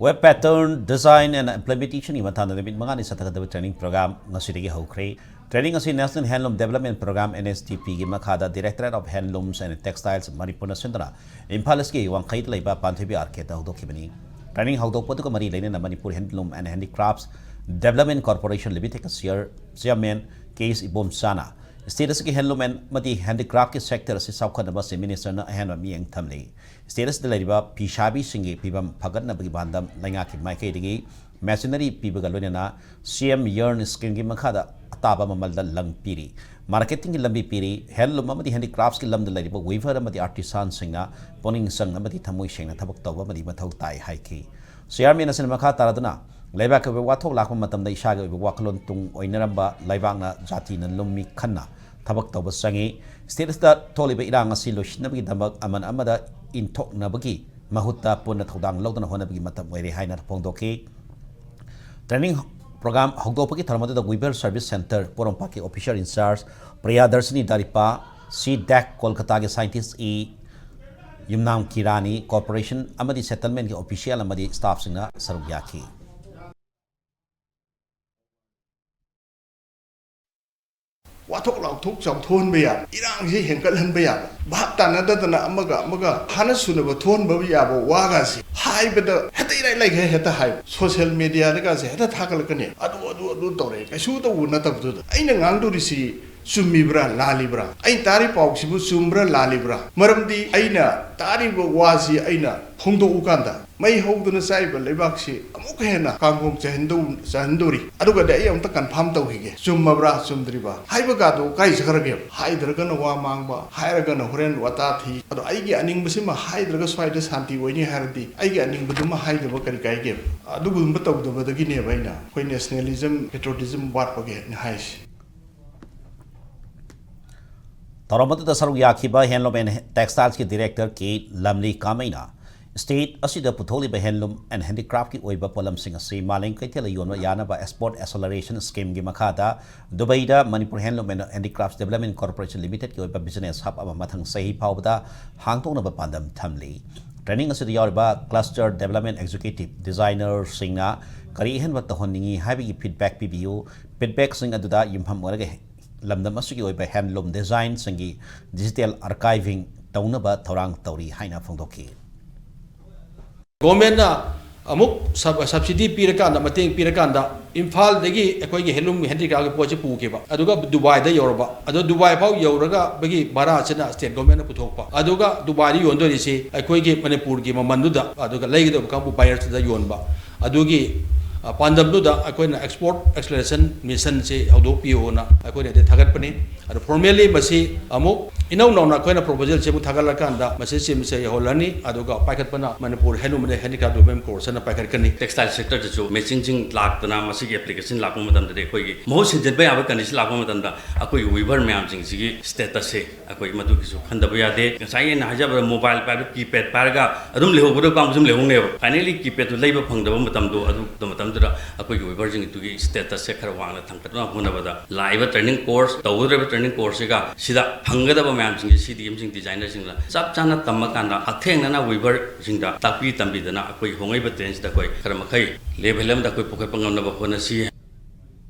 Web pattern design and implementation की मथान नमित मंगानी सतगदब training programme ngasidige hokre training asi National Handloom Development Program NHDP gi makhada Directorate of Handlooms and Textiles Manipur na sindra Imphal ki wangkhait leiba panthibi arketa hodokibani training hodokpadu ka mari leina Manipur Handloom and Handicrafts Development Corporation Limited ka chairman case ibom sana Status ki handloom and mati handicraft ki sector si saukhanaba si minister na ahan mi ang thamle Status de laiba pishabi singi pibam phagat na bagi bandam lainga ki maike digi machinery pibaga loina CM yarn scheme ki makhada ataba mamalda lang piri marketing ki lambi piri handloom amati handicrafts ki lamda laiba weaver amati artisan singna poning sang amati thamoi singna thabak tawba amati mathau tai haiki chairman asin makha taraduna Laibak ke wathok lakma matam da isha ke waklon tung oinaramba laibak na jati na lummi khanna thabak tawba sangi status da tholiba irang asi losinabagi damak aman amada inthok nabagi mahutta punna thodang lawdana honabagi matam oire haina phongdoki training program hogdopaki tharmada da Weaver Service Center Porompa ke officer in charge Priyadarshini Daripa CDAC Kolkata ke scientist e Yumnam Kirani Corporation amadi settlement ke official amadi staff singna saruk yaki Wathok lau thuk chom thon be ya irang ji henkal han be ya bhap ta na da na amaga hana suna ba thon ba ya bo wa ga si hai be da heta irai lai he heta hai social media da ga se heta thakal ka ne adu tore ka su to na ta bu aina ngang du ri si summi bra lali bra ai tari pau si bu sumbra lali bra maram di aina tari bo wa si aina phongdo u kan da mai hong du na sai ba lebak si amuk he na kang hong chenduri adu ga da ai am ta kan pham tau hi ge summa bra sumdri ba hai ba ga do kai sakar ge hai dar ga na wa mang ba hai ra ga na horen wata thi adu ai ge aning ba si ma hai dar ga swai da santi oi ni har di ai ge aning ba du ma hai da ba kari kai ge adu gu ba tau da ba da gi ne ba ina koi nationalism patriotism wat ba ge ni hai Taramatu da saruk yakhiba handloom and textiles ki director ki lamli kamaina state asida putholi ba handloom and handicraft ki oiba polam sing asi maling kaithela yonwa yana ba export acceleration scheme gi makhada Dubai da Manipur Handloom and Handicrafts Development Corporation Limited ki oiba business hub ama mathang sahi phawda hangtongna ba pandam thamli training asida yarba cluster development executive designer singna kari hen wa tahonningi habi feedback pibiu feedback sing aduda yumpham oraga lamdam asugi oiba handloom design sangi digital archiving taunaba thorang tauri haina phongdoki government na amuk subsidy pirakanda mating pirakanda imphal degi ekoi ge handloom handicraft ge poche pukeba aduga Dubai da yorba adu Dubai pau yoraga bagi bara chena state government na puthokpa aduga Dubai ri yondori si ekoi ge Manipur ge mamandu da aduga legido kampu buyers da yonba adugi pandam du da ekoi na export acceleration mission se haudo pio na ekoi ne thagat pani adu formally masi amuk inau na ekoi na proposal se bu thagal kanda masi sim se holani aduga paikat pana Manipur handloom and handicraft development course na paikat kani textile sector ju matching lak na masi ge application lak mo tam de ekoi ge mo sinjin ba ya kan is lak mo tam da ekoi weaver myam jing gi status se ekoi madu ki su khanda ba ya de sai na haja mobile pa keypad pa ga adum leho bu kam sum lehong ne finally keypad tu leiba phang da matam do adu matam अकोई वेबरजिंग तुगी status से खर वांगना थंगतना होनबदा live training course तौद्रेब training course का सिदा फंगदब मैम सिंग सीडीएम सिंग डिजाइनर सिंग सब चाना तम कांदा अथेंगना वेबर सिंग दा तापी तंबीदना अकोई होंगै बतेंस दा कोई खर मखै लेवल हम दा कोई पोखै पंगम न होना सी